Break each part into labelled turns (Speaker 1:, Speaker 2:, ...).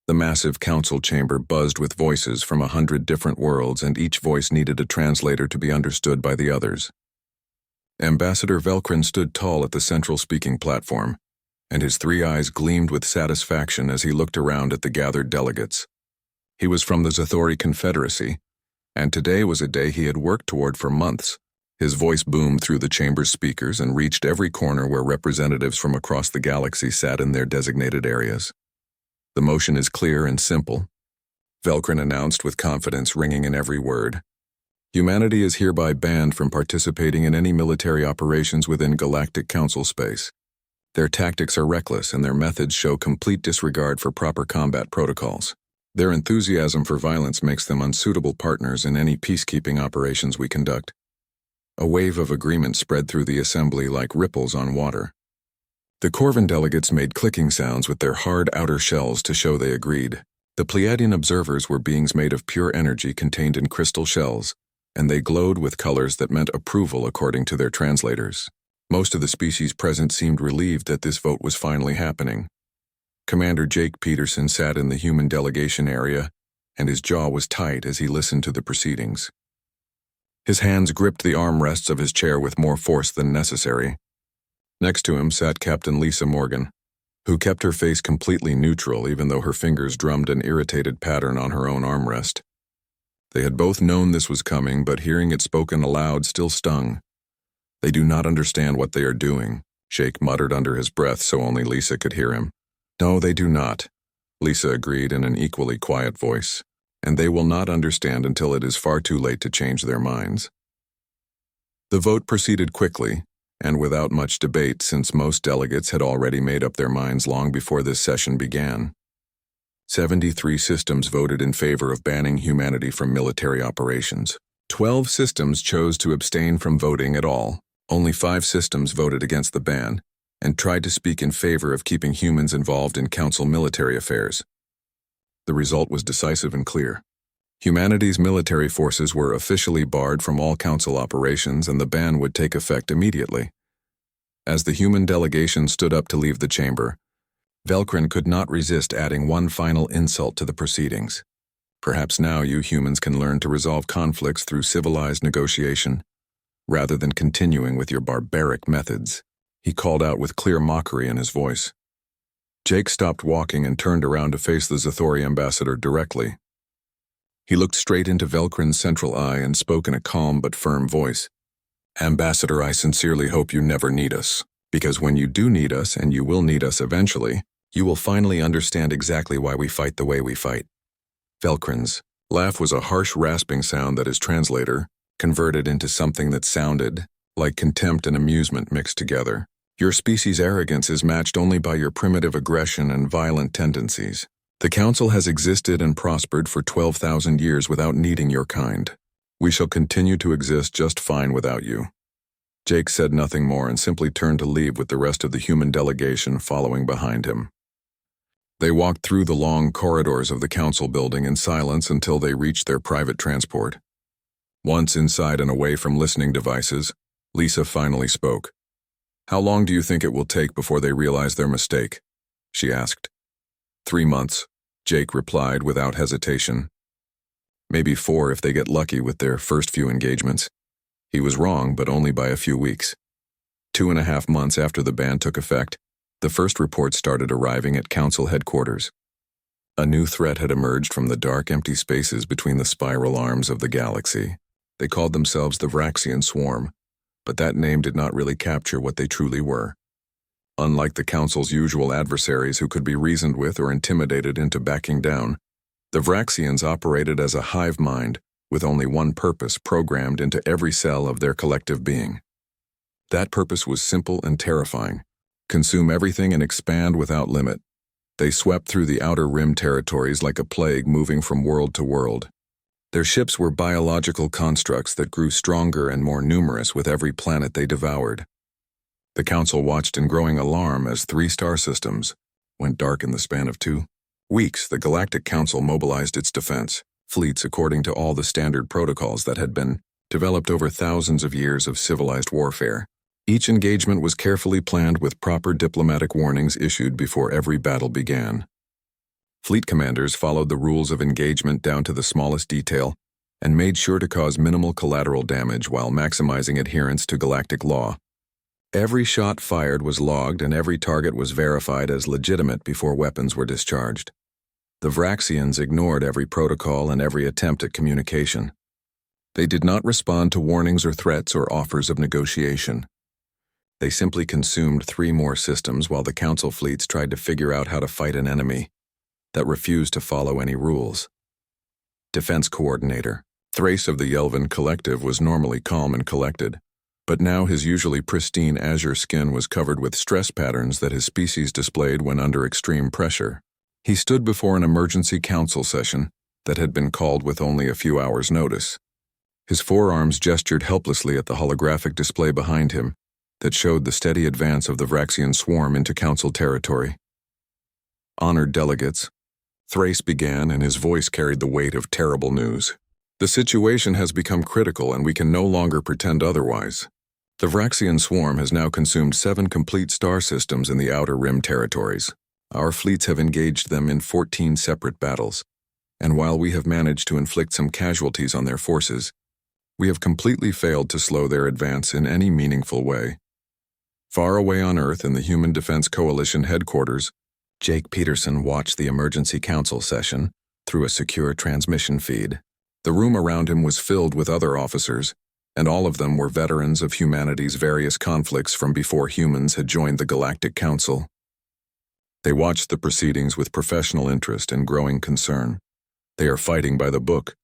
Speaker 1: The massive council chamber buzzed with voices from 100 different worlds, and each voice needed a translator to be understood by the others. Ambassador Velcrin stood tall at the central speaking platform, and his 3 eyes gleamed with satisfaction as he looked around at the gathered delegates. He was from the Zathori Confederacy, and today was a day he had worked toward for months. His voice boomed through the chamber's speakers and reached every corner where representatives from across the galaxy sat in their designated areas. "The motion is clear and simple," Velcrin announced with confidence ringing in every word. "Humanity is hereby banned from participating in any military operations within Galactic Council space. Their tactics are reckless and their methods show complete disregard for proper combat protocols. Their enthusiasm for violence makes them unsuitable partners in any peacekeeping operations we conduct." A wave of agreement spread through the assembly like ripples on water. The Corvin delegates made clicking sounds with their hard outer shells to show they agreed. The Pleiadian observers were beings made of pure energy contained in crystal shells, and they glowed with colors that meant approval according to their translators. Most of the species present seemed relieved that this vote was finally happening. Commander Jake Peterson sat in the human delegation area, and his jaw was tight as he listened to the proceedings. His hands gripped the armrests of his chair with more force than necessary. Next to him sat Captain Lisa Morgan, who kept her face completely neutral even though her fingers drummed an irritated pattern on her own armrest. They had both known this was coming, but hearing it spoken aloud still stung. "They do not understand what they are doing," Jake muttered under his breath so only Lisa could hear him. "No, they do not," Lisa agreed in an equally quiet voice. "And they will not understand until it is far too late to change their minds." The vote proceeded quickly, and without much debate since most delegates had already made up their minds long before this session began. 73 systems voted in favor of banning humanity from military operations. 12 systems chose to abstain from voting at all. Only 5 systems voted against the ban and tried to speak in favor of keeping humans involved in council military affairs. The result was decisive and clear. Humanity's military forces were officially barred from all council operations, and the ban would take effect immediately. As the human delegation stood up to leave the chamber, Velcrin could not resist adding one final insult to the proceedings. "Perhaps now you humans can learn to resolve conflicts through civilized negotiation, rather than continuing with your barbaric methods," he called out with clear mockery in his voice. Jake stopped walking and turned around to face the Zathori ambassador directly. He looked straight into Velcrin's central eye and spoke in a calm but firm voice. "Ambassador, I sincerely hope you never need us, because when you do need us, and you will need us eventually, you will finally understand exactly why we fight the way we fight." Velcrin's laugh was a harsh rasping sound that his translator converted into something that sounded like contempt and amusement mixed together. "Your species' arrogance is matched only by your primitive aggression and violent tendencies. The Council has existed and prospered for 12,000 years without needing your kind. We shall continue to exist just fine without you." Jake said nothing more and simply turned to leave with the rest of the human delegation following behind him. They walked through the long corridors of the Council building in silence until they reached their private transport. Once inside and away from listening devices, Lisa finally spoke. "How long do you think it will take before they realize their mistake?" she asked. 3 months, Jake replied without hesitation. "Maybe 4 if they get lucky with their first few engagements." He was wrong, but only by a few weeks. 2.5 months after the ban took effect, the first reports started arriving at Council headquarters. A new threat had emerged from the dark, empty spaces between the spiral arms of the galaxy. They called themselves the Vraxian Swarm, but that name did not really capture what they truly were. Unlike the Council's usual adversaries who could be reasoned with or intimidated into backing down, the Vraxians operated as a hive mind with only one purpose programmed into every cell of their collective being. That purpose was simple and terrifying: consume everything and expand without limit. They swept through the outer rim territories like a plague, moving from world to world. Their ships were biological constructs that grew stronger and more numerous with every planet they devoured. The Council watched in growing alarm as 3 star systems went dark in the span of 2 weeks. The Galactic Council mobilized its defense fleets according to all the standard protocols that had been developed over thousands of years of civilized warfare. Each engagement was carefully planned with proper diplomatic warnings issued before every battle began. Fleet commanders followed the rules of engagement down to the smallest detail and made sure to cause minimal collateral damage while maximizing adherence to galactic law. Every shot fired was logged and every target was verified as legitimate before weapons were discharged. The Vraxians ignored every protocol and every attempt at communication. They did not respond to warnings or threats or offers of negotiation. They simply consumed 3 more systems while the Council fleets tried to figure out how to fight an enemy that refused to follow any rules. Defense Coordinator. Thrace of the Yelvan Collective was normally calm and collected, but now his usually pristine azure skin was covered with stress patterns that his species displayed when under extreme pressure. He stood before an emergency council session that had been called with only a few hours' notice. His forearms gestured helplessly at the holographic display behind him that showed the steady advance of the Vraxian swarm into council territory. Honored delegates, Thrace began, and his voice carried the weight of terrible news. The situation has become critical and we can no longer pretend otherwise. The Vraxian swarm has now consumed 7 complete star systems in the Outer Rim territories. Our fleets have engaged them in 14 separate battles, and while we have managed to inflict some casualties on their forces, we have completely failed to slow their advance in any meaningful way. Far away on Earth in the Human Defense Coalition headquarters, Jake Peterson watched the emergency council session through a secure transmission feed. The room around him was filled with other officers, and all of them were veterans of humanity's various conflicts from before humans had joined the Galactic Council. They watched the proceedings with professional interest and growing concern. "They are fighting by the book,"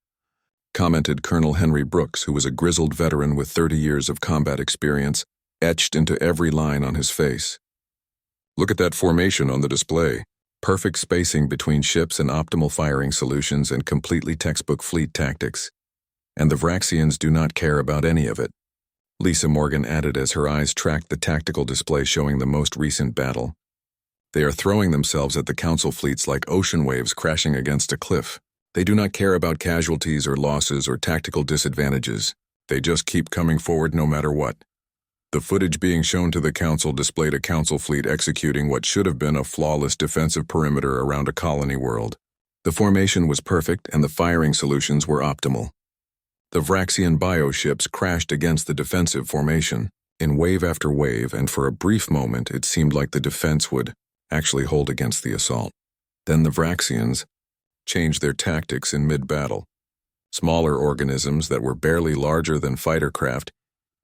Speaker 1: commented Colonel Henry Brooks, who was a grizzled veteran with 30 years of combat experience, etched into every line on his face. "Look at that formation on the display. Perfect spacing between ships and optimal firing solutions and completely textbook fleet tactics. And the Vraxians do not care about any of it," Lisa Morgan added as her eyes tracked the tactical display showing the most recent battle. "They are throwing themselves at the council fleets like ocean waves crashing against a cliff. They do not care about casualties or losses or tactical disadvantages. They just keep coming forward no matter what." The footage being shown to the council displayed a council fleet executing what should have been a flawless defensive perimeter around a colony world. The formation was perfect and the firing solutions were optimal. The Vraxian bioships crashed against the defensive formation in wave after wave, and for a brief moment it seemed like the defense would actually hold against the assault. Then the Vraxians changed their tactics in mid-battle. Smaller organisms that were barely larger than fighter craft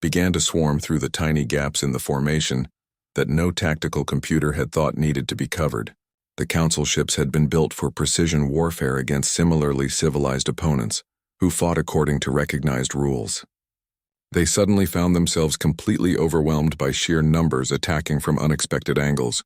Speaker 1: began to swarm through the tiny gaps in the formation that no tactical computer had thought needed to be covered. The council ships had been built for precision warfare against similarly civilized opponents who fought according to recognized rules. They suddenly found themselves completely overwhelmed by sheer numbers attacking from unexpected angles.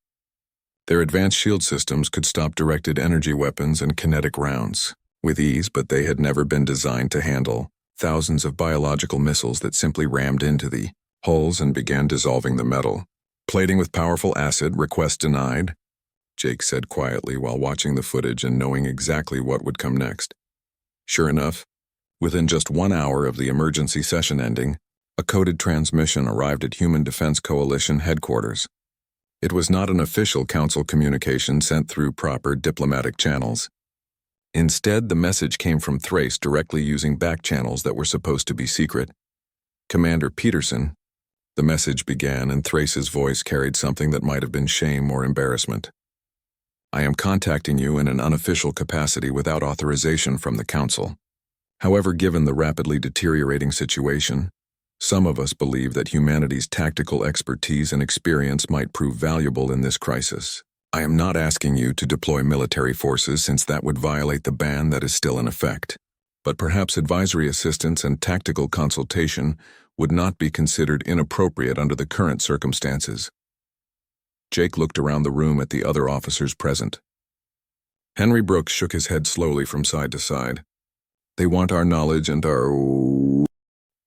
Speaker 1: Their advanced shield systems could stop directed energy weapons and kinetic rounds with ease, but they had never been designed to handle thousands of biological missiles that simply rammed into the hulls and began dissolving the metal. "Plating with powerful acid, request denied," Jake said quietly while watching the footage and knowing exactly what would come next. Sure enough, within just 1 hour of the emergency session ending, a coded transmission arrived at Human Defense Coalition headquarters. It was not an official council communication sent through proper diplomatic channels. Instead, the message came from Thrace directly using back channels that were supposed to be secret. "Commander Peterson," the message began, and Thrace's voice carried something that might have been shame or embarrassment. "I am contacting you in an unofficial capacity without authorization from the Council. However, given the rapidly deteriorating situation, some of us believe that humanity's tactical expertise and experience might prove valuable in this crisis. I am not asking you to deploy military forces since that would violate the ban that is still in effect, but perhaps advisory assistance and tactical consultation would not be considered inappropriate under the current circumstances." Jake looked around the room at the other officers present. Henry Brooks shook his head slowly from side to side. "They want our knowledge and our..."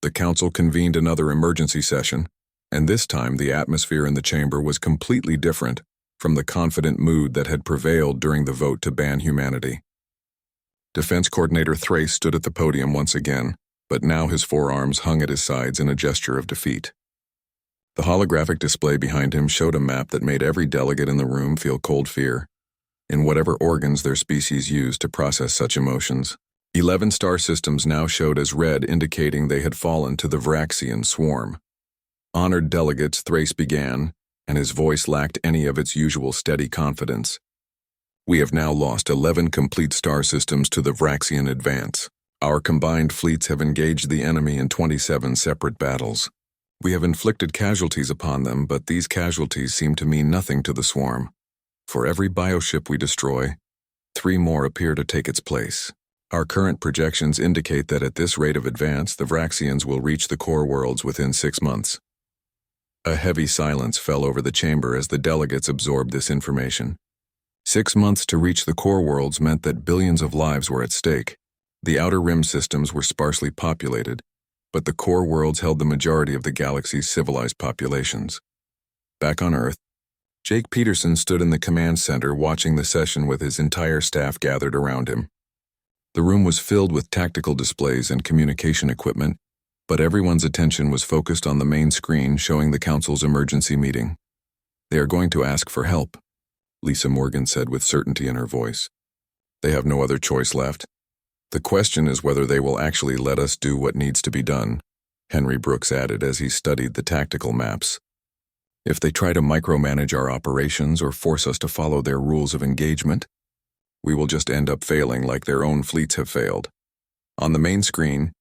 Speaker 1: The council convened another emergency session, and this time the atmosphere in the chamber was completely different from the confident mood that had prevailed during the vote to ban humanity. Defense Coordinator Thrace stood at the podium once again, but now his forearms hung at his sides in a gesture of defeat. The holographic display behind him showed a map that made every delegate in the room feel cold fear. in whatever organs their species use to process such emotions. 11 star systems now showed as red, indicating they had fallen to the Vraxian swarm. Honored delegates, Thrace began, and his voice lacked any of its usual steady confidence. We have now lost 11 complete star systems to the Vraxian advance. Our combined fleets have engaged the enemy in 27 separate battles. We have inflicted casualties upon them, but these casualties seem to mean nothing to the swarm. For every bioship we destroy, 3 more appear to take its place. Our current projections indicate that at this rate of advance, the Vraxians will reach the core worlds within 6 months. A heavy silence fell over the chamber as the delegates absorbed this information. 6 months to reach the core worlds meant that billions of lives were at stake. The outer rim systems were sparsely populated, but the core worlds held the majority of the galaxy's civilized populations. Back on Earth, Jake Peterson stood in the command center watching the session with his entire staff gathered around him. The room was filled with tactical displays and communication equipment, but everyone's attention was focused on the main screen showing the Council's emergency meeting. They are going to ask for help, Lisa Morgan said with certainty in her voice. They have no other choice left. The question is whether they will actually let us do what needs to be done, Henry Brooks added as he studied the tactical maps. If they try to micromanage our operations or force us to follow their rules of engagement, we will just end up failing like their own fleets have failed. On the main screen,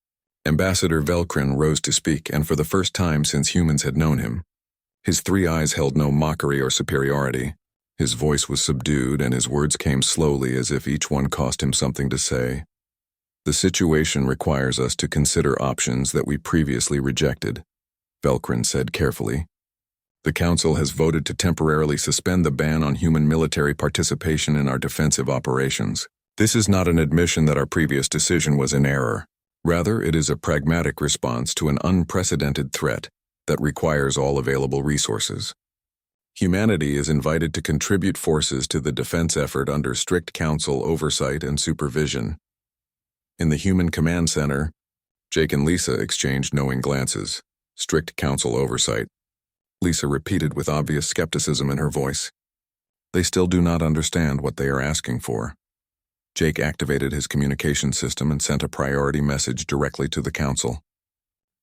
Speaker 1: Ambassador Velcrin rose to speak, and for the first time since humans had known him, his 3 eyes held no mockery or superiority. His voice was subdued and his words came slowly as if each one cost him something to say. The situation requires us to consider options that we previously rejected, Velcrin said carefully. The Council has voted to temporarily suspend the ban on human military participation in our defensive operations. This is not an admission that our previous decision was in error. Rather, it is a pragmatic response to an unprecedented threat that requires all available resources. Humanity is invited to contribute forces to the defense effort under strict Council oversight and supervision. In the Human Command Center, Jake and Lisa exchanged knowing glances. Strict Council oversight, Lisa repeated with obvious skepticism in her voice. They still do not understand what they are asking for. Jake activated his communication system and sent a priority message directly to the Council.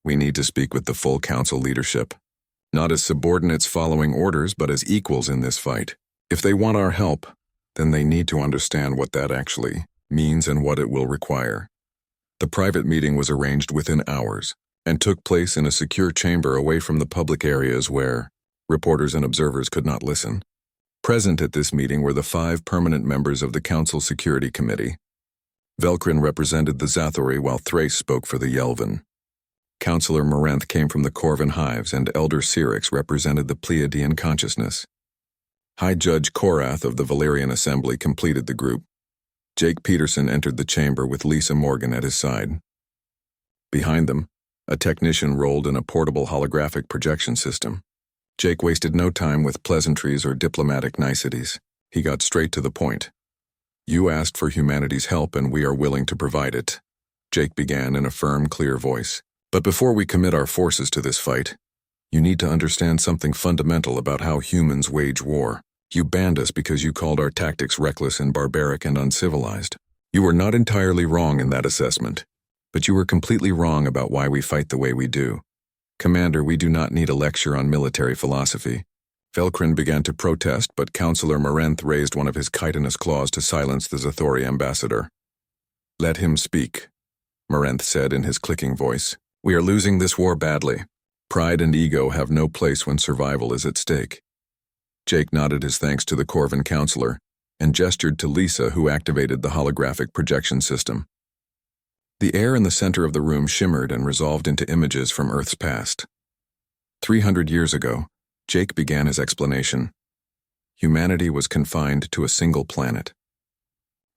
Speaker 1: We need to speak with the full Council leadership, not as subordinates following orders, but as equals in this fight. If they want our help, then they need to understand what that actually means and what it will require. The private meeting was arranged within hours and took place in a secure chamber away from the public areas where reporters and observers could not listen. Present at this meeting were the 5 permanent members of the Council Security Committee. Velcrin represented the Zathori while Thrace spoke for the Yelvan. Councillor Morenth came from the Corvan Hives and Elder Syrinx represented the Pleiadian consciousness. High Judge Korath of the Valerian Assembly completed the group. Jake Peterson entered the chamber with Lisa Morgan at his side. Behind them, a technician rolled in a portable holographic projection system. Jake wasted no time with pleasantries or diplomatic niceties. He got straight to the point. You asked for humanity's help and we are willing to provide it, Jake began in a firm, clear voice. But before we commit our forces to this fight, you need to understand something fundamental about how humans wage war. You banned us because you called our tactics reckless and barbaric and uncivilized. You were not entirely wrong in that assessment, but you were completely wrong about why we fight the way we do. Commander, we do not need a lecture on military philosophy. Velcrin began to protest, but Councillor Morenth raised one of his chitinous claws to silence the Zathori ambassador. Let him speak, Morenth said in his clicking voice. We are losing this war badly. Pride and ego have no place when survival is at stake. Jake nodded his thanks to the Corvan counselor and gestured to Lisa, who activated the holographic projection system. The air in the center of the room shimmered and resolved into images from Earth's past. 300 years ago, Jake began his explanation. Humanity was confined to a single planet.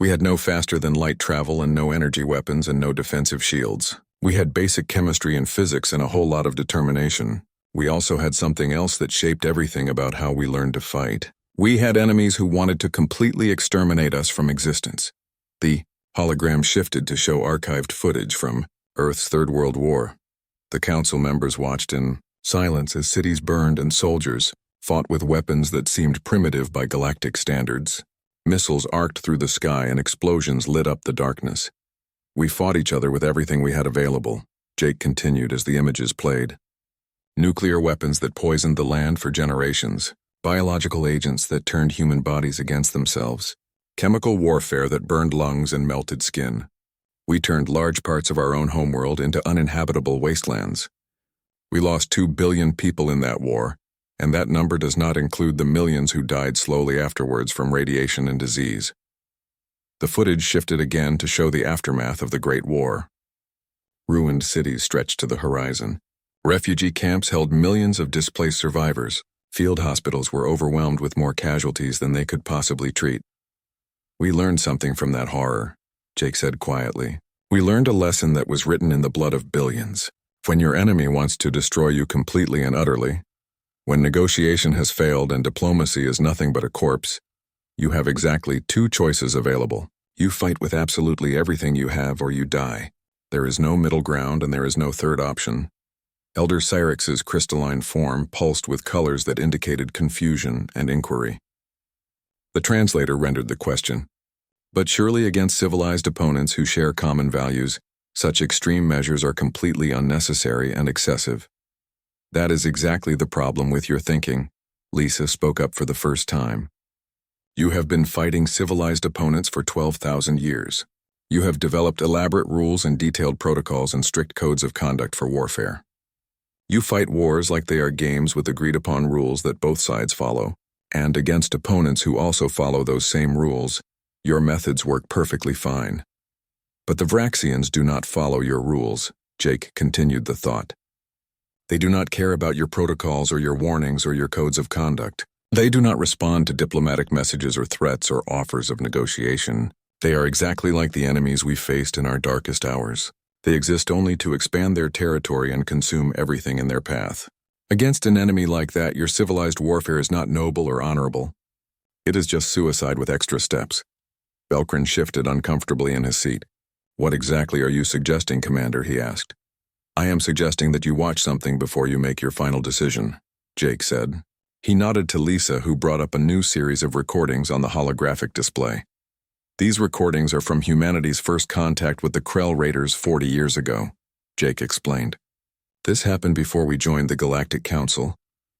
Speaker 1: We had no faster-than-light travel and no energy weapons and no defensive shields. We had basic chemistry and physics and a whole lot of determination. We also had something else that shaped everything about how we learned to fight. We had enemies who wanted to completely exterminate us from existence. The hologram shifted to show archived footage from Earth's Third World War. The council members watched in silence as cities burned and soldiers fought with weapons that seemed primitive by galactic standards. Missiles arced through the sky and explosions lit up the darkness. We fought each other with everything we had available, Jake continued as the images played. Nuclear weapons that poisoned the land for generations, biological agents that turned human bodies against themselves, chemical warfare that burned lungs and melted skin. We turned large parts of our own homeworld into uninhabitable wastelands. We lost 2 billion people in that war, and that number does not include the millions who died slowly afterwards from radiation and disease. The footage shifted again to show the aftermath of the Great War. Ruined cities stretched to the horizon. Refugee camps held millions of displaced survivors. Field hospitals were overwhelmed with more casualties than they could possibly treat. We learned something from that horror, Jake said quietly. We learned a lesson that was written in the blood of billions. When your enemy wants to destroy you completely and utterly, when negotiation has failed and diplomacy is nothing but a corpse, you have exactly 2 choices available. You fight with absolutely everything you have or you die. There is no middle ground and there is no third option. Elder Cyrix's crystalline form pulsed with colors that indicated confusion and inquiry. The translator rendered the question. But surely against civilized opponents who share common values, such extreme measures are completely unnecessary and excessive. That is exactly the problem with your thinking, Lisa spoke up for the first time. You have been fighting civilized opponents for 12,000 years. You have developed elaborate rules and detailed protocols and strict codes of conduct for warfare. You fight wars like they are games with agreed-upon rules that both sides follow, and against opponents who also follow those same rules, your methods work perfectly fine. But the Vraxians do not follow your rules, Jake continued the thought. They do not care about your protocols or your warnings or your codes of conduct. They do not respond to diplomatic messages or threats or offers of negotiation. They are exactly like the enemies we faced in our darkest hours. They exist only to expand their territory and consume everything in their path. Against an enemy like that, your civilized warfare is not noble or honorable. It is just suicide with extra steps. Velcrin shifted uncomfortably in his seat. What exactly are you suggesting, Commander? He asked. I am suggesting that you watch something before you make your final decision, Jake said. He nodded to Lisa, who brought up a new series of recordings on the holographic display. These recordings are from humanity's first contact with the Krell Raiders 40 years ago, Jake explained. This happened before we joined the Galactic Council,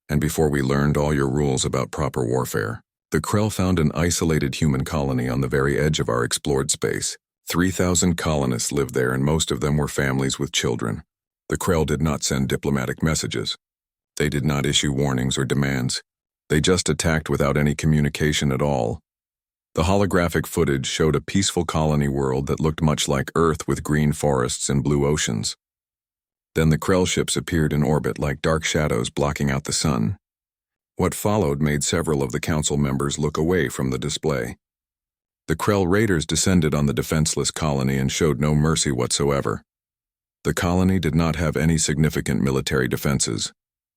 Speaker 1: and before we learned all your rules about proper warfare. The Krell found an isolated human colony on the very edge of our explored space. 3,000 colonists lived there, and most of them were families with children. The Krell did not send diplomatic messages. They did not issue warnings or demands. They just attacked without any communication at all. The holographic footage showed a peaceful colony world that looked much like Earth with green forests and blue oceans. Then the Krell ships appeared in orbit like dark shadows blocking out the sun. What followed made several of the council members look away from the display. The Krell Raiders descended on the defenseless colony and showed no mercy whatsoever. The colony did not have any significant military defenses,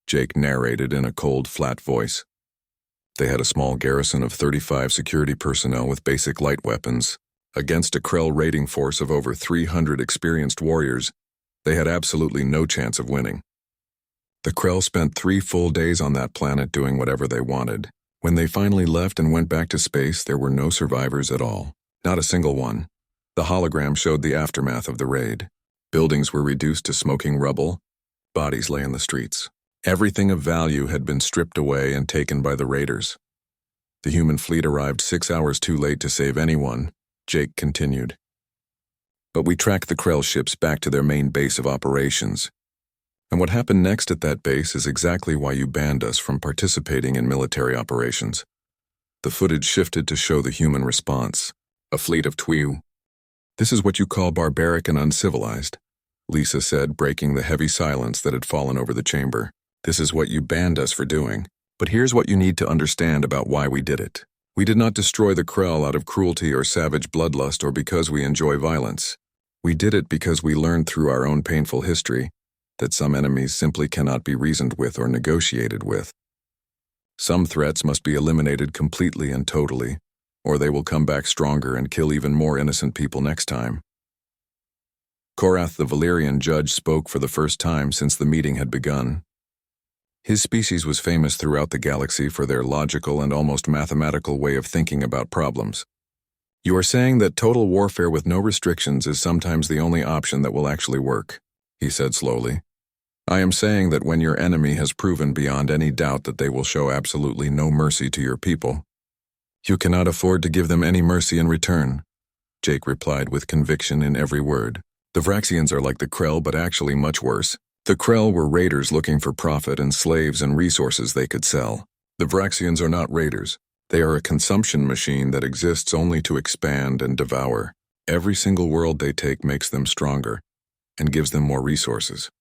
Speaker 1: Jake narrated in a cold, flat voice. They had a small garrison of 35 security personnel with basic light weapons. Against a Krell raiding force of over 300 experienced warriors, they had absolutely no chance of winning. The Krell spent 3 full days on that planet doing whatever they wanted. When they finally left and went back to space, there were no survivors at all. Not a single one. The hologram showed the aftermath of the raid. Buildings were reduced to smoking rubble. Bodies lay in the streets. Everything of value had been stripped away and taken by the raiders. The human fleet arrived 6 hours too late to save anyone, Jake continued. But we tracked the Krell ships back to their main base of operations. And what happened next at that base is exactly why you banned us from participating in military operations. The footage shifted to show the human response. A fleet of Twiu. This is what you call barbaric and uncivilized, Lisa said, breaking the heavy silence that had fallen over the chamber. This is what you banned us for doing. But here's what you need to understand about why we did it. We did not destroy the Krell out of cruelty or savage bloodlust or because we enjoy violence. We did it because we learned through our own painful history that some enemies simply cannot be reasoned with or negotiated with. Some threats must be eliminated completely and totally, or they will come back stronger and kill even more innocent people next time. Korath the Valyrian judge spoke for the first time since the meeting had begun. His species was famous throughout the galaxy for their logical and almost mathematical way of thinking about problems. You are saying that total warfare with no restrictions is sometimes the only option that will actually work, he said slowly. I am saying that when your enemy has proven beyond any doubt that they will show absolutely no mercy to your people, you cannot afford to give them any mercy in return, Jake replied with conviction in every word. The Vraxians are like the Krell, but actually much worse. The Krell were raiders looking for profit and slaves and resources they could sell. The Vraxians are not raiders. They are a consumption machine that exists only to expand and devour. Every single world they take makes them stronger and gives them more resources.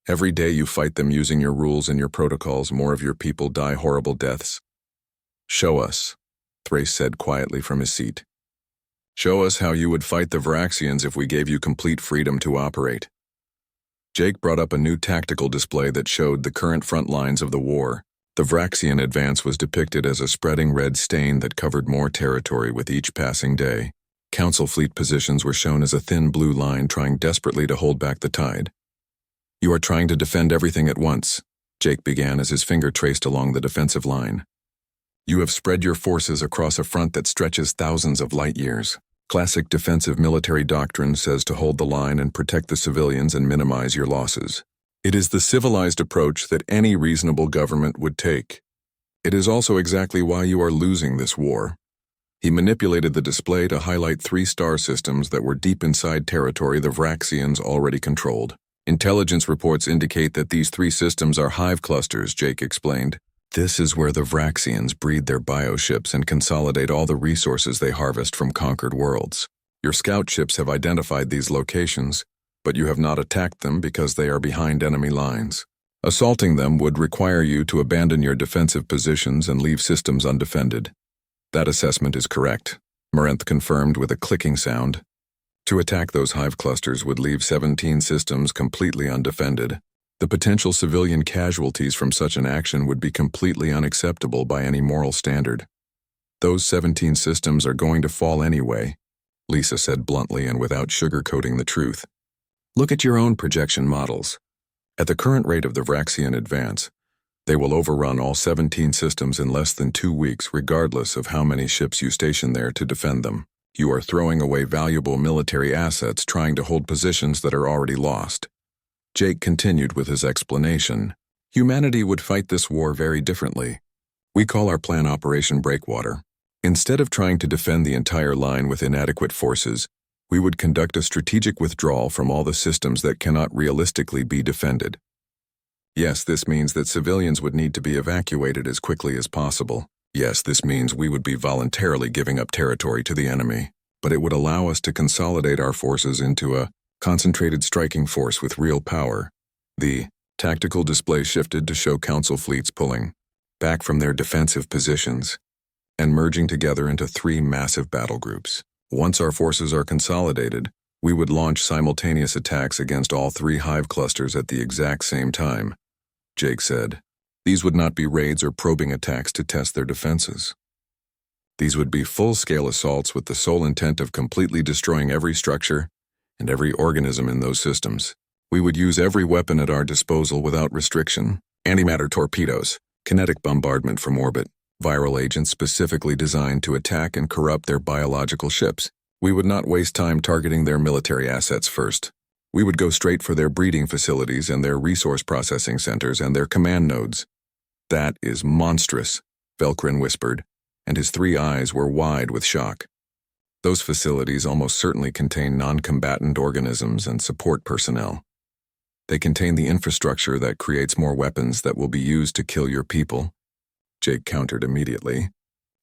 Speaker 1: Every day you fight them using your rules and your protocols, more of your people die horrible deaths. Show us, Thrace said quietly from his seat. Show us how you would fight the Vraxians if we gave you complete freedom to operate. Jake brought up a new tactical display that showed the current front lines of the war. The Vraxian advance was depicted as a spreading red stain that covered more territory with each passing day. Council fleet positions were shown as a thin blue line trying desperately to hold back the tide. You are trying to defend everything at once, Jake began as his finger traced along the defensive line. You have spread your forces across a front that stretches thousands of light years. Classic defensive military doctrine says to hold the line and protect the civilians and minimize your losses. It is the civilized approach that any reasonable government would take. It is also exactly why you are losing this war. He manipulated the display to highlight 3 star systems that were deep inside territory the Vraxians already controlled. Intelligence reports indicate that these 3 systems are hive clusters, Jake explained. This is where the Vraxians breed their bioships and consolidate all the resources they harvest from conquered worlds. Your scout ships have identified these locations, but you have not attacked them because they are behind enemy lines. Assaulting them would require you to abandon your defensive positions and leave systems undefended. That assessment is correct, Marenth confirmed with a clicking sound. To attack those hive clusters would leave 17 systems completely undefended. The potential civilian casualties from such an action would be completely unacceptable by any moral standard. Those 17 systems are going to fall anyway, Lisa said bluntly and without sugarcoating the truth. Look at your own projection models. At the current rate of the Vraxian advance, they will overrun all 17 systems in less than 2 weeks regardless of how many ships you station there to defend them. You are throwing away valuable military assets trying to hold positions that are already lost. Jake continued with his explanation. Humanity would fight this war very differently. We call our plan Operation Breakwater. Instead of trying to defend the entire line with inadequate forces, we would conduct a strategic withdrawal from all the systems that cannot realistically be defended. Yes, this means that civilians would need to be evacuated as quickly as possible. Yes, this means we would be voluntarily giving up territory to the enemy, but it would allow us to consolidate our forces into a concentrated striking force with real power. The tactical display shifted to show council fleets pulling back from their defensive positions and merging together into 3 massive battle groups. Once our forces are consolidated, we would launch simultaneous attacks against all 3 hive clusters at the exact same time, Jake said. These would not be raids or probing attacks to test their defenses. These would be full-scale assaults with the sole intent of completely destroying every structure and every organism in those systems. We would use every weapon at our disposal without restriction. Antimatter torpedoes, kinetic bombardment from orbit, viral agents specifically designed to attack and corrupt their biological ships. We would not waste time targeting their military assets first. We would go straight for their breeding facilities and their resource processing centers and their command nodes. That is monstrous, Velcrin whispered, and his 3 eyes were wide with shock. Those facilities almost certainly contain non-combatant organisms and support personnel. They contain the infrastructure that creates more weapons that will be used to kill your people. Jake countered immediately.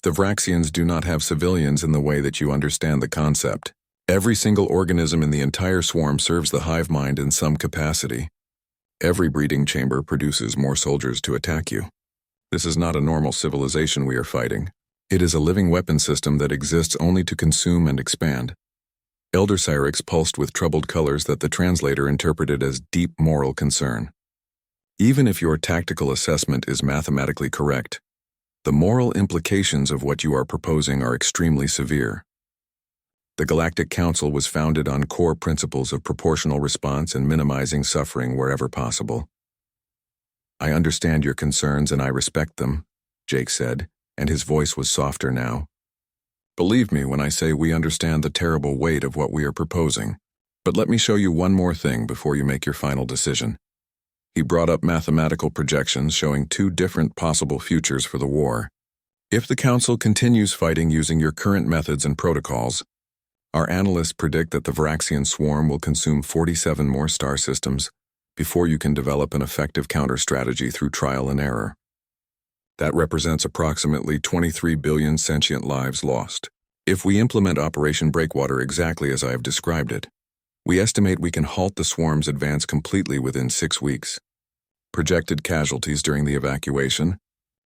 Speaker 1: The Vraxians do not have civilians in the way that you understand the concept. Every single organism in the entire swarm serves the hive mind in some capacity. Every breeding chamber produces more soldiers to attack you. This is not a normal civilization we are fighting. It is a living weapon system that exists only to consume and expand. Elder Cyrix pulsed with troubled colors that the translator interpreted as deep moral concern. Even if your tactical assessment is mathematically correct, the moral implications of what you are proposing are extremely severe. The Galactic Council was founded on core principles of proportional response and minimizing suffering wherever possible. I understand your concerns and I respect them, Jake said, and his voice was softer now. Believe me when I say we understand the terrible weight of what we are proposing. But let me show you one more thing before you make your final decision. He brought up mathematical projections showing two different possible futures for the war. If the Council continues fighting using your current methods and protocols, our analysts predict that the Varaxian swarm will consume 47 more star systems before you can develop an effective counter-strategy through trial and error. That represents approximately 23 billion sentient lives lost. If we implement Operation Breakwater exactly as I have described it, we estimate we can halt the swarm's advance completely within 6 weeks. Projected casualties during the evacuation,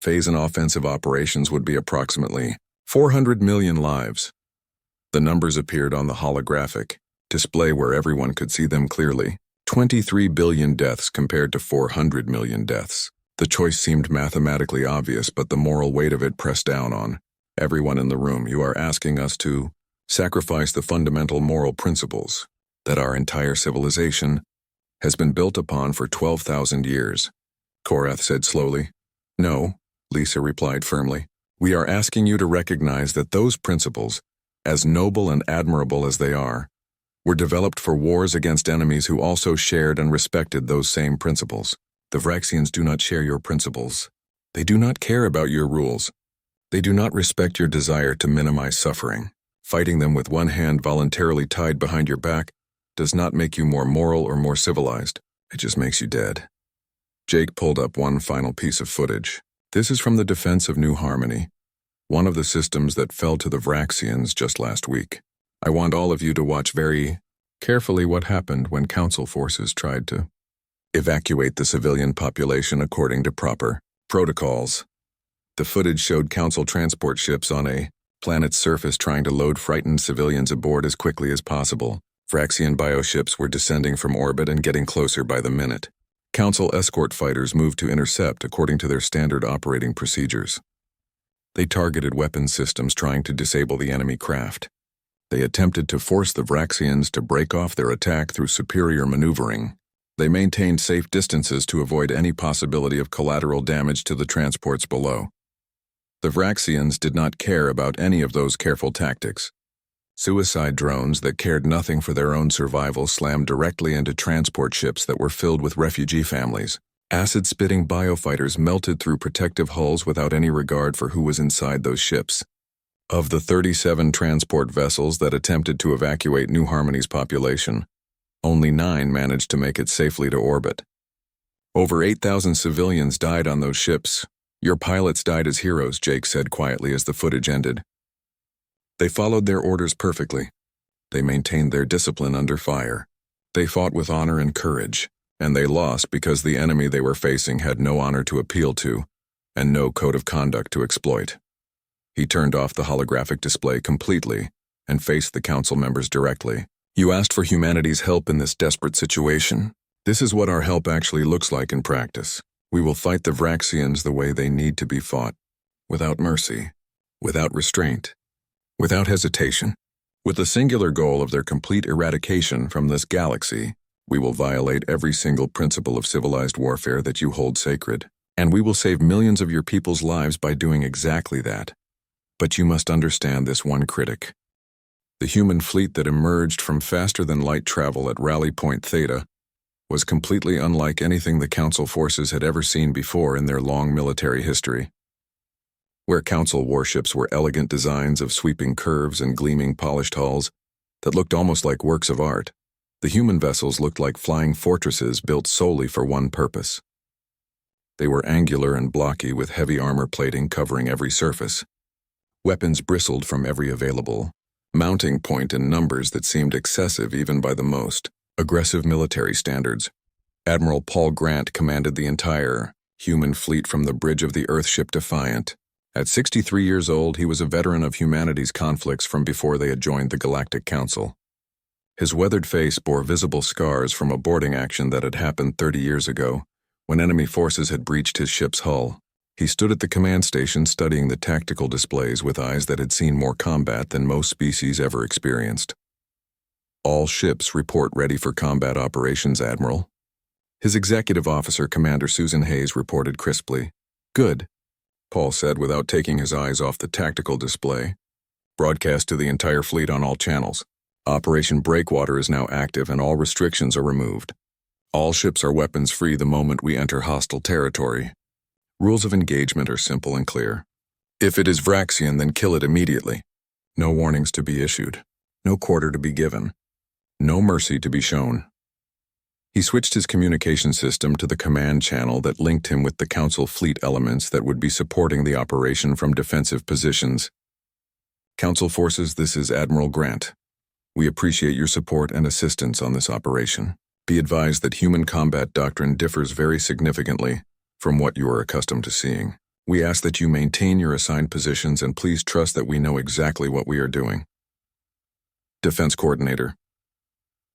Speaker 1: phase and offensive operations would be approximately 400 million lives. The numbers appeared on the holographic display where everyone could see them clearly. 23 billion deaths compared to 400 million deaths. The choice seemed mathematically obvious, but the moral weight of it pressed down on everyone in the room. You are asking us to sacrifice the fundamental moral principles that our entire civilization has been built upon for 12,000 years, Korath said slowly. No, Lisa replied firmly. We are asking you to recognize that those principles, as noble and admirable as they are, were developed for wars against enemies who also shared and respected those same principles. The Varaxians do not share your principles. They do not care about your rules. They do not respect your desire to minimize suffering. Fighting them with one hand voluntarily tied behind your back does not make you more moral or more civilized. It just makes you dead. Jake pulled up one final piece of footage. This is from the defense of New Harmony, one of the systems that fell to the Varaxians just last week. I want all of you to watch very carefully what happened when Council forces tried to evacuate the civilian population according to proper protocols. The footage showed Council transport ships on a planet's surface trying to load frightened civilians aboard as quickly as possible. Varaxian bioships were descending from orbit and getting closer by the minute. Council escort fighters moved to intercept according to their standard operating procedures. They targeted weapons systems trying to disable the enemy craft. They attempted to force the Varaxians to break off their attack through superior maneuvering. They maintained safe distances to avoid any possibility of collateral damage to the transports below. The Varaxians did not care about any of those careful tactics. Suicide drones that cared nothing for their own survival slammed directly into transport ships that were filled with refugee families. Acid-spitting biofighters melted through protective hulls without any regard for who was inside those ships. Of the 37 transport vessels that attempted to evacuate New Harmony's population, only 9 managed to make it safely to orbit. Over 8,000 civilians died on those ships. Your pilots died as heroes, Jake said quietly as the footage ended. They followed their orders perfectly. They maintained their discipline under fire. They fought with honor and courage, and they lost because the enemy they were facing had no honor to appeal to and no code of conduct to exploit. He turned off the holographic display completely and faced the Council members directly. You asked for humanity's help in this desperate situation. This is what our help actually looks like in practice. We will fight the Varaxians the way they need to be fought, without mercy, without restraint, without hesitation. With the singular goal of their complete eradication from this galaxy, we will violate every single principle of civilized warfare that you hold sacred, and we will save millions of your people's lives by doing exactly that. But you must understand this one critic. The human fleet that emerged from faster-than-light travel at Rally Point Theta was completely unlike anything the Council forces had ever seen before in their long military history. Where Council warships were elegant designs of sweeping curves and gleaming polished hulls that looked almost like works of art, the human vessels looked like flying fortresses built solely for one purpose. They were angular and blocky with heavy armor plating covering every surface. Weapons bristled from every available mounting point in numbers that seemed excessive even by the most aggressive military standards. Admiral Paul Grant commanded the entire human fleet from the bridge of the Earthship Defiant. At 63 years old, he was a veteran of humanity's conflicts from before they had joined the Galactic Council. His weathered face bore visible scars from a boarding action that had happened 30 years ago, when enemy forces had breached his ship's hull. He stood at the command station studying the tactical displays with eyes that had seen more combat than most species ever experienced. "All ships report ready for combat operations, Admiral." His executive officer, Commander Susan Hayes, reported crisply. "Good," Paul said without taking his eyes off the tactical display. "Broadcast to the entire fleet on all channels. Operation Breakwater is now active and all restrictions are removed. All ships are weapons-free the moment we enter hostile territory. Rules of engagement are simple and clear. If it is Vraxian, then kill it immediately. No warnings to be issued. No quarter to be given. No mercy to be shown." He switched his communication system to the command channel that linked him with the Council fleet elements that would be supporting the operation from defensive positions. "Council forces, this is Admiral Grant. We appreciate your support and assistance on this operation. Be advised that human combat doctrine differs very significantly from what you are accustomed to seeing. We ask that you maintain your assigned positions and please trust that we know exactly what we are doing." Defense Coordinator.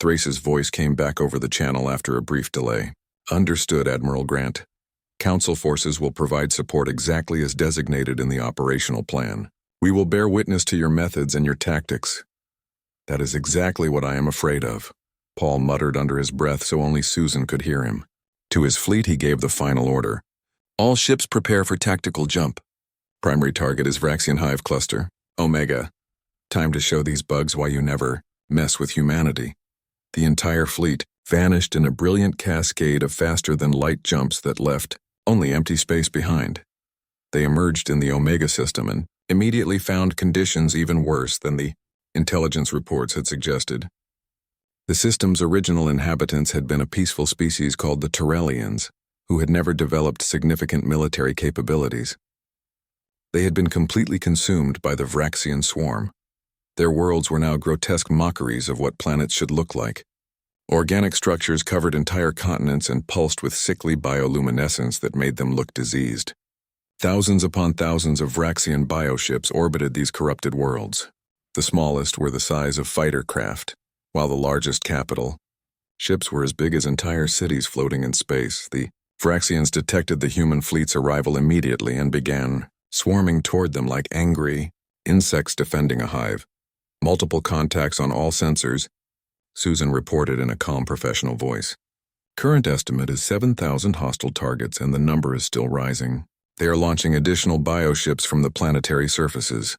Speaker 1: Thrace's voice came back over the channel after a brief delay. "Understood, Admiral Grant. Council forces will provide support exactly as designated in the operational plan. We will bear witness to your methods and your tactics." "That is exactly what I am afraid of," Paul muttered under his breath so only Susan could hear him. To his fleet he gave the final order. "All ships prepare for tactical jump. Primary target is Vraxian Hive Cluster, Omega. Time to show these bugs why you never mess with humanity." The entire fleet vanished in a brilliant cascade of faster-than-light jumps that left only empty space behind. They emerged in the Omega system and immediately found conditions even worse than the intelligence reports had suggested. The system's original inhabitants had been a peaceful species called the Terrellians, who had never developed significant military capabilities. They had been completely consumed by the Vraxian swarm. Their worlds were now grotesque mockeries of what planets should look like. Organic structures covered entire continents and pulsed with sickly bioluminescence that made them look diseased. Thousands upon thousands of Vraxian bioships orbited these corrupted worlds. The smallest were the size of fighter craft, while the largest capital. Ships were as big as entire cities floating in space. The Vraxians detected the human fleet's arrival immediately and began swarming toward them like angry insects defending a hive. "Multiple contacts on all sensors," Susan reported in a calm professional voice. "Current estimate is 7,000 hostile targets and the number is still rising. They are launching additional bioships from the planetary surfaces.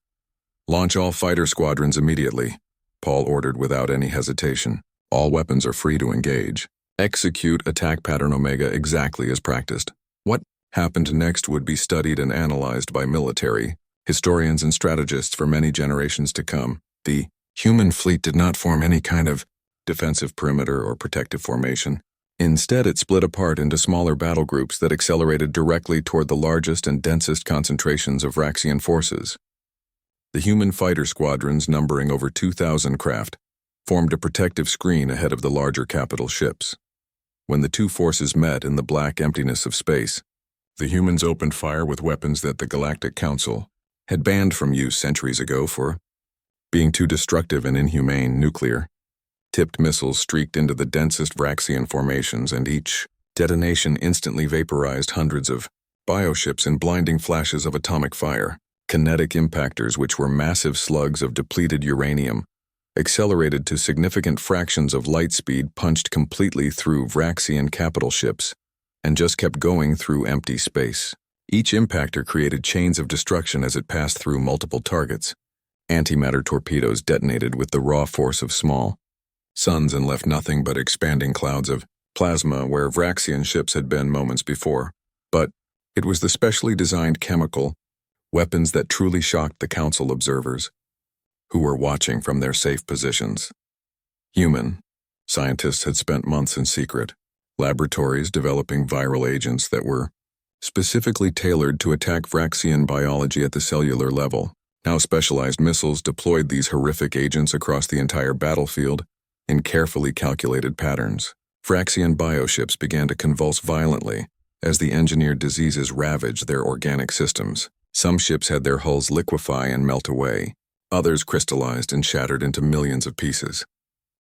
Speaker 1: Launch all fighter squadrons immediately," Paul ordered without any hesitation. "All weapons are free to engage. Execute attack pattern Omega exactly as practiced." What happened next would be studied and analyzed by military, historians and strategists for many generations to come. The human fleet did not form any kind of defensive perimeter or protective formation. Instead, it split apart into smaller battle groups that accelerated directly toward the largest and densest concentrations of Vraxian forces. The human fighter squadrons, numbering over 2,000 craft, formed a protective screen ahead of the larger capital ships. When the two forces met in the black emptiness of space, the humans opened fire with weapons that the Galactic Council had banned from use centuries ago for being too destructive and inhumane. Nuclear-tipped missiles streaked into the densest Vraxian formations, and each detonation instantly vaporized hundreds of bioships in blinding flashes of atomic fire. Kinetic impactors, which were massive slugs of depleted uranium, accelerated to significant fractions of light speed, punched completely through Vraxian capital ships, and just kept going through empty space. Each impactor created chains of destruction as it passed through multiple targets. Antimatter torpedoes detonated with the raw force of small suns and left nothing but expanding clouds of plasma where Vraxian ships had been moments before. But it was the specially designed chemical weapons that truly shocked the Council observers, who were watching from their safe positions. Human scientists had spent months in secret laboratories developing viral agents that were specifically tailored to attack Vraxian biology at the cellular level. Now specialized missiles deployed these horrific agents across the entire battlefield in carefully calculated patterns. Vraxian bioships began to convulse violently as the engineered diseases ravaged their organic systems. Some ships had their hulls liquefy and melt away. Others crystallized and shattered into millions of pieces.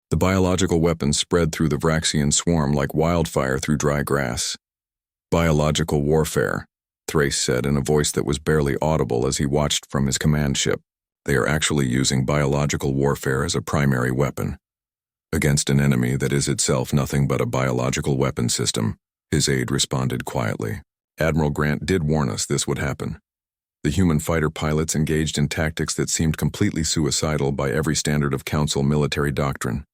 Speaker 1: The biological weapons spread through the Vraxian swarm like wildfire through dry grass. "Biological warfare," Thrace said in a voice that was barely audible as he watched from his command ship. "They are actually using biological warfare as a primary weapon. Against an enemy that is itself nothing but a biological weapon system, his aide responded quietly. Admiral Grant did warn us this would happen. The human fighter pilots engaged in tactics that seemed completely suicidal by every standard of Council military doctrine.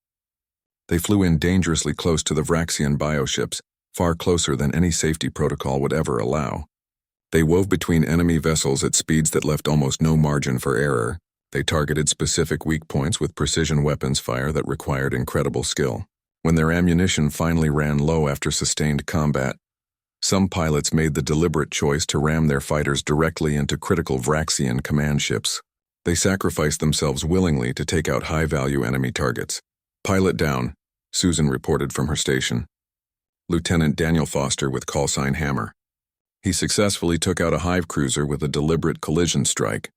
Speaker 1: They flew in dangerously close to the Vraxian bioships, far closer than any safety protocol would ever allow. They wove between enemy vessels at speeds that left almost no margin for error. They targeted specific weak points with precision weapons fire that required incredible skill. When their ammunition finally ran low after sustained combat, some pilots made the deliberate choice to ram their fighters directly into critical Vraxian command ships. They sacrificed themselves willingly to take out high-value enemy targets. "Pilot down," Susan reported from her station. Lieutenant Daniel Foster with callsign Hammer. He successfully took out a hive cruiser with a deliberate collision strike.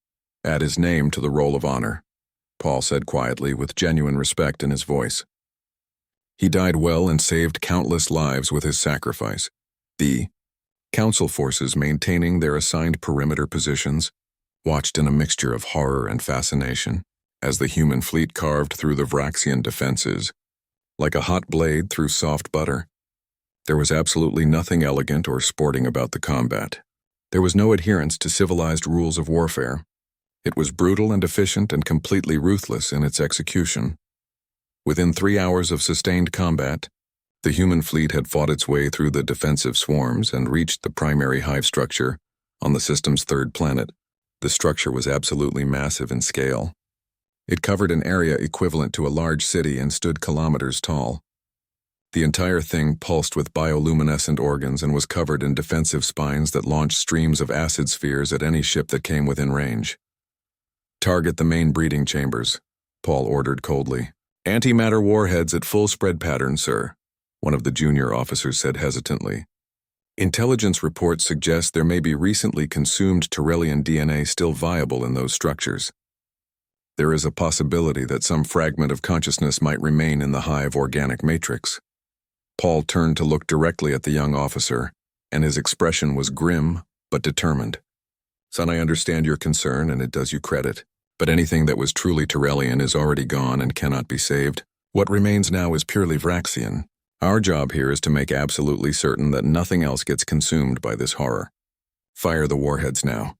Speaker 1: "Add his name to the roll of honor," Paul said quietly with genuine respect in his voice. He died well and saved countless lives with his sacrifice. The Council forces, maintaining their assigned perimeter positions, watched in a mixture of horror and fascination as the human fleet carved through the Vraxian defenses like a hot blade through soft butter. There was absolutely nothing elegant or sporting about the combat. There was no adherence to civilized rules of warfare. It was brutal and efficient and completely ruthless in its execution. Within 3 hours of sustained combat, the human fleet had fought its way through the defensive swarms and reached the primary hive structure on the system's third planet. The structure was absolutely massive in scale. It covered an area equivalent to a large city and stood kilometers tall. The entire thing pulsed with bioluminescent organs and was covered in defensive spines that launched streams of acid spheres at any ship that came within range. "Target the main breeding chambers," Paul ordered coldly. "Antimatter warheads at full spread pattern, sir," one of the junior officers said hesitantly. "Intelligence reports suggest there may be recently consumed Tyrellian DNA still viable in those structures. There is a possibility that some fragment of consciousness might remain in the hive organic matrix." Paul turned to look directly at the young officer, and his expression was grim but determined. "Son, I understand your concern, and it does you credit, but anything that was truly Tyrellian is already gone and cannot be saved. What remains now is purely Vraxian. Our job here is to make absolutely certain that nothing else gets consumed by this horror. Fire the warheads now."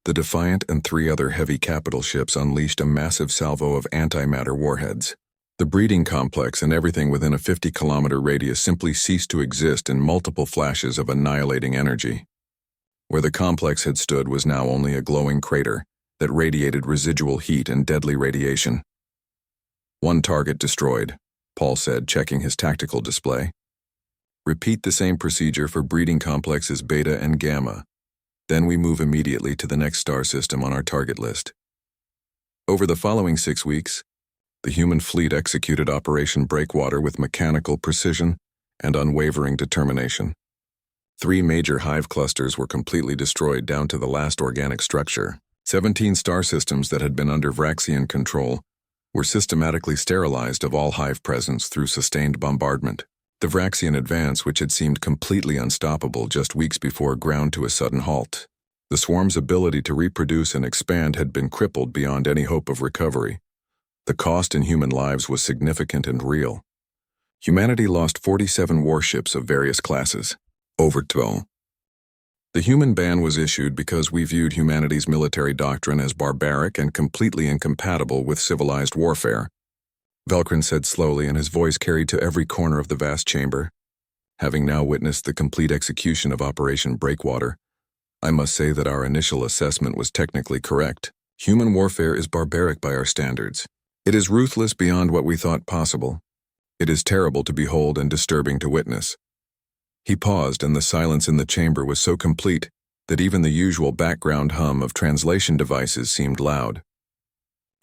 Speaker 1: The Defiant and 3 other heavy capital ships unleashed a massive salvo of antimatter warheads. The breeding complex and everything within a 50-kilometer radius simply ceased to exist in multiple flashes of annihilating energy. Where the complex had stood was now only a glowing crater that radiated residual heat and deadly radiation. "One target destroyed," Paul said, checking his tactical display. "Repeat the same procedure for breeding complexes Beta and Gamma. Then we move immediately to the next star system on our target list." Over the following 6 weeks, the human fleet executed Operation Breakwater with mechanical precision and unwavering determination. 3 major hive clusters were completely destroyed down to the last organic structure. 17 star systems that had been under Vraxian control were systematically sterilized of all hive presence through sustained bombardment. The Vraxian advance, which had seemed completely unstoppable just weeks before, ground to a sudden halt. The swarm's ability to reproduce and expand had been crippled beyond any hope of recovery. The cost in human lives was significant and real. Humanity lost 47 warships of various classes. Over 12. The human ban was issued because we viewed humanity's military doctrine as barbaric and completely incompatible with civilized warfare, Velcrin said slowly, and his voice carried to every corner of the vast chamber. Having now witnessed the complete execution of Operation Breakwater, I must say that our initial assessment was technically correct. Human warfare is barbaric by our standards. It is ruthless beyond what we thought possible. It is terrible to behold and disturbing to witness. He paused, and the silence in the chamber was so complete that even the usual background hum of translation devices seemed loud.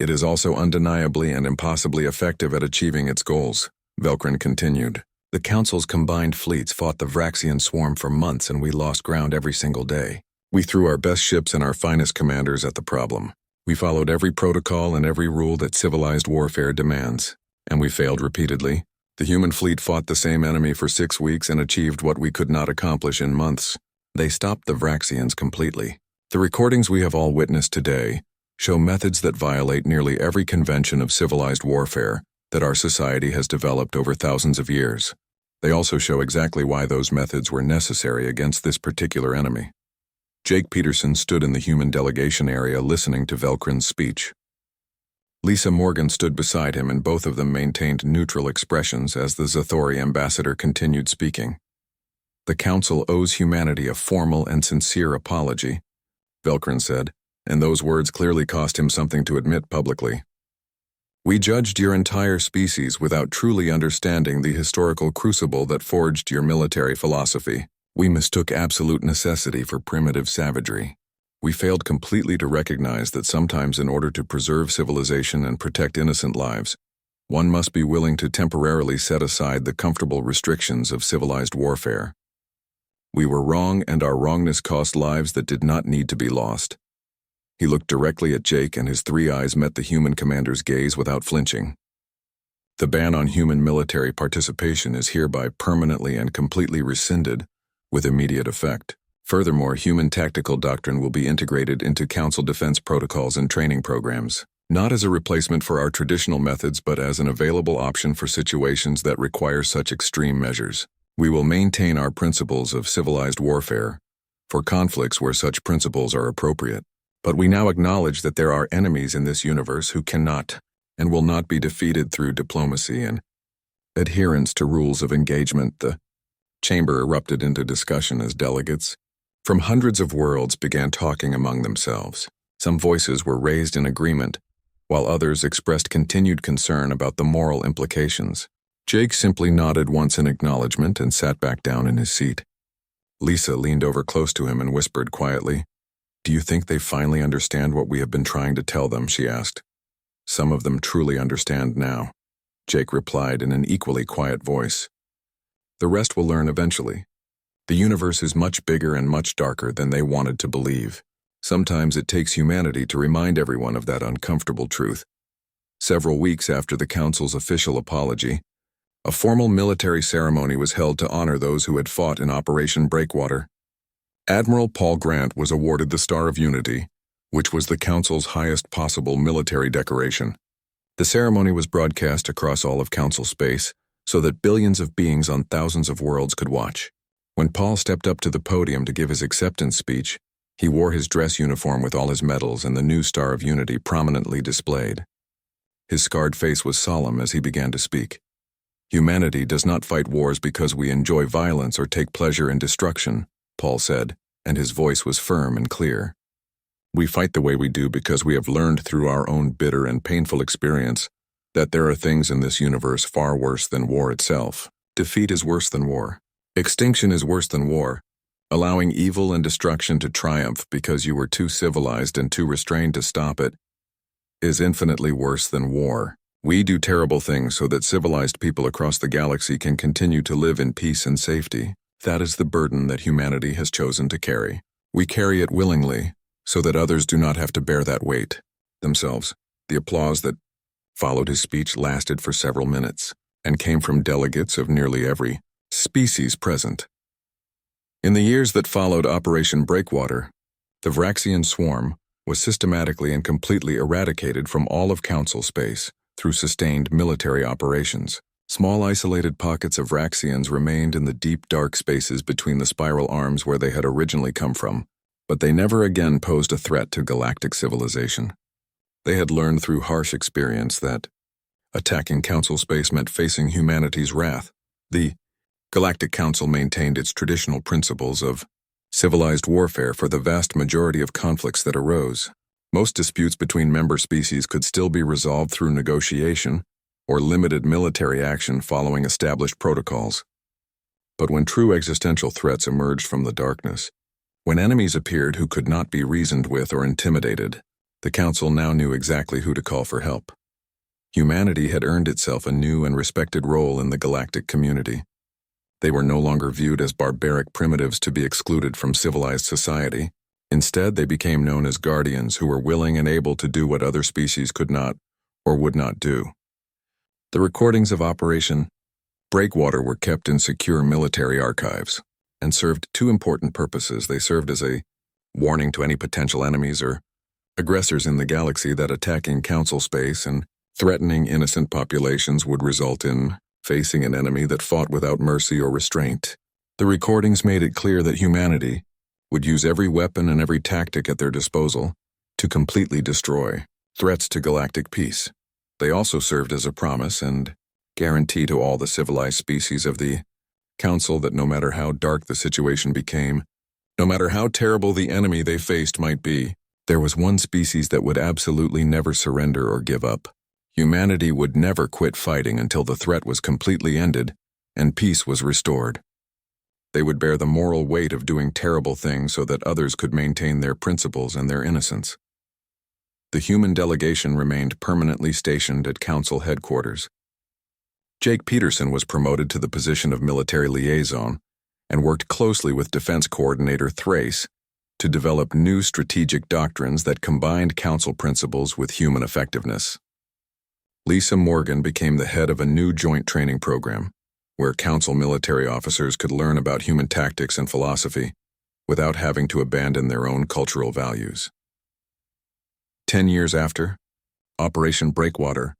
Speaker 1: It is also undeniably and impossibly effective at achieving its goals, Velcrin continued. The Council's combined fleets fought the Vraxian swarm for months, and we lost ground every single day. We threw our best ships and our finest commanders at the problem. We followed every protocol and every rule that civilized warfare demands, and we failed repeatedly. The human fleet fought the same enemy for 6 weeks and achieved what we could not accomplish in months. They stopped the Vraxians completely. The recordings we have all witnessed today show methods that violate nearly every convention of civilized warfare that our society has developed over thousands of years. They also show exactly why those methods were necessary against this particular enemy. Jake Peterson stood in the human delegation area listening to Velcrin's speech. Lisa Morgan stood beside him, and both of them maintained neutral expressions as the Zathori ambassador continued speaking. "The Council owes humanity a formal and sincere apology," Velcrin said, and those words clearly cost him something to admit publicly. "We judged your entire species without truly understanding the historical crucible that forged your military philosophy. We mistook absolute necessity for primitive savagery. We failed completely to recognize that sometimes in order to preserve civilization and protect innocent lives, one must be willing to temporarily set aside the comfortable restrictions of civilized warfare. We were wrong, and our wrongness cost lives that did not need to be lost." He looked directly at Jake, and his three eyes met the human commander's gaze without flinching. "The ban on human military participation is hereby permanently and completely rescinded with immediate effect. Furthermore, human tactical doctrine will be integrated into Council defense protocols and training programs, not as a replacement for our traditional methods but as an available option for situations that require such extreme measures. We will maintain our principles of civilized warfare for conflicts where such principles are appropriate. But we now acknowledge that there are enemies in this universe who cannot and will not be defeated through diplomacy and adherence to rules of engagement." The chamber erupted into discussion as delegates from hundreds of worlds began talking among themselves. Some voices were raised in agreement, while others expressed continued concern about the moral implications. Jake simply nodded once in acknowledgement and sat back down in his seat. Lisa leaned over close to him and whispered quietly, "Do you think they finally understand what we have been trying to tell them?" she asked. "Some of them truly understand now," Jake replied in an equally quiet voice. "The rest will learn eventually. The universe is much bigger and much darker than they wanted to believe. Sometimes it takes humanity to remind everyone of that uncomfortable truth." Several weeks after the Council's official apology, a formal military ceremony was held to honor those who had fought in Operation Breakwater. Admiral Paul Grant was awarded the Star of Unity, which was the Council's highest possible military decoration. The ceremony was broadcast across all of Council space so that billions of beings on thousands of worlds could watch. When Paul stepped up to the podium to give his acceptance speech, he wore his dress uniform with all his medals and the new Star of Unity prominently displayed. His scarred face was solemn as he began to speak. "Humanity does not fight wars because we enjoy violence or take pleasure in destruction," Paul said, and his voice was firm and clear. "We fight the way we do because we have learned through our own bitter and painful experience that there are things in this universe far worse than war itself. Defeat is worse than war. Extinction is worse than war. Allowing evil and destruction to triumph because you were too civilized and too restrained to stop it is infinitely worse than war. We do terrible things so that civilized people across the galaxy can continue to live in peace and safety. That is the burden that humanity has chosen to carry. We carry it willingly so that others do not have to bear that weight themselves." The applause that followed his speech lasted for several minutes and came from delegates of nearly every species present. In the years that followed Operation Breakwater, the Vraxian swarm was systematically and completely eradicated from all of Council space through sustained military operations. Small isolated pockets of Vraxians remained in the deep dark spaces between the spiral arms where they had originally come from, but they never again posed a threat to galactic civilization. They had learned through harsh experience that attacking Council space meant facing humanity's wrath. The Galactic Council maintained its traditional principles of civilized warfare for the vast majority of conflicts that arose. Most disputes between member species could still be resolved through negotiation or limited military action following established protocols. But when true existential threats emerged from the darkness, when enemies appeared who could not be reasoned with or intimidated, the Council now knew exactly who to call for help. Humanity had earned itself a new and respected role in the galactic community. They were no longer viewed as barbaric primitives to be excluded from civilized society. Instead, they became known as guardians who were willing and able to do what other species could not or would not do. The recordings of Operation Breakwater were kept in secure military archives and served two important purposes. They served as a warning to any potential enemies or aggressors in the galaxy that attacking Council space and Threatening innocent populations would result in facing an enemy that fought without mercy or restraint. The recordings made it clear that humanity would use every weapon and every tactic at their disposal to completely destroy threats to galactic peace. They also served as a promise and guarantee to all the civilized species of the Council that no matter how dark the situation became, no matter how terrible the enemy they faced might be, there was one species that would absolutely never surrender or give up. Humanity would never quit fighting until the threat was completely ended and peace was restored. They would bear the moral weight of doing terrible things so that others could maintain their principles and their innocence. The human delegation remained permanently stationed at Council headquarters. Jake Peterson was promoted to the position of military liaison and worked closely with Defense Coordinator Thrace to develop new strategic doctrines that combined Council principles with human effectiveness. Lisa Morgan became the head of a new joint training program, where Council military officers could learn about human tactics and philosophy without having to abandon their own cultural values. 10 years after, Operation Breakwater,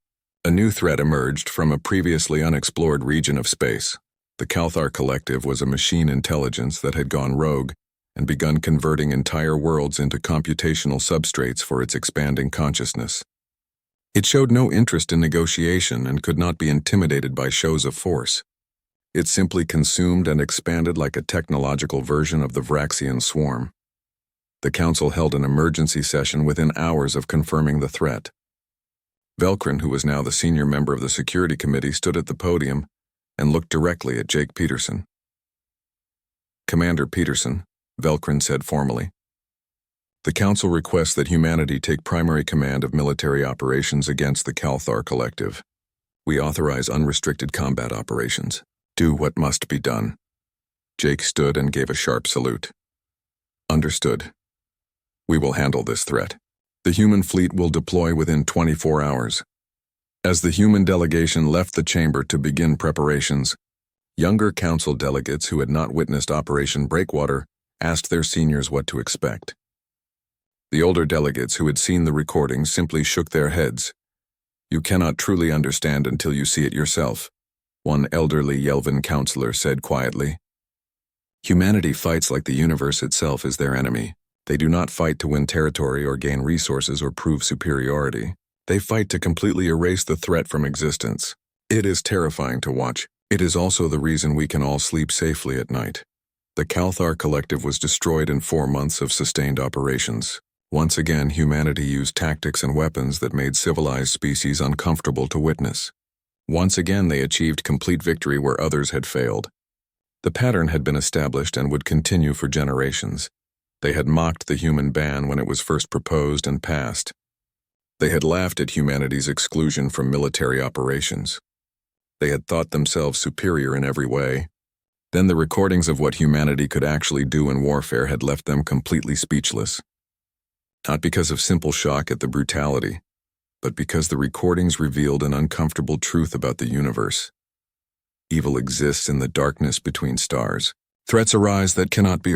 Speaker 1: a new threat emerged from a previously unexplored region of space. The Calthar Collective was a machine intelligence that had gone rogue and begun converting entire worlds into computational substrates for its expanding consciousness. It showed no interest in negotiation and could not be intimidated by shows of force. It simply consumed and expanded like a technological version of the Vraxian swarm. The Council held an emergency session within hours of confirming the threat. Velcrin, who was now the senior member of the Security Committee, stood at the podium and looked directly at Jake Peterson. "Commander Peterson," Velcrin said formally, "the Council requests that humanity take primary command of military operations against the Calthar Collective. We authorize unrestricted combat operations. Do what must be done." Jake stood and gave a sharp salute. "Understood. We will handle this threat. The human fleet will deploy within 24 hours. As the human delegation left the chamber to begin preparations, younger Council delegates who had not witnessed Operation Breakwater asked their seniors what to expect. The older delegates who had seen the recordings simply shook their heads. "You cannot truly understand until you see it yourself," one elderly Yelvan counselor said quietly. "Humanity fights like the universe itself is their enemy. They do not fight to win territory or gain resources or prove superiority. They fight to completely erase the threat from existence. It is terrifying to watch. It is also the reason we can all sleep safely at night." The Calthar Collective was destroyed in 4 months of sustained operations. Once again, humanity used tactics and weapons that made civilized species uncomfortable to witness. Once again, they achieved complete victory where others had failed. The pattern had been established and would continue for generations. They had mocked the human ban when it was first proposed and passed. They had laughed at humanity's exclusion from military operations. They had thought themselves superior in every way. Then the recordings of what humanity could actually do in warfare had left them completely speechless. Not because of simple shock at the brutality, but because the recordings revealed an uncomfortable truth about the universe. Evil exists in the darkness between stars. Threats arise that cannot be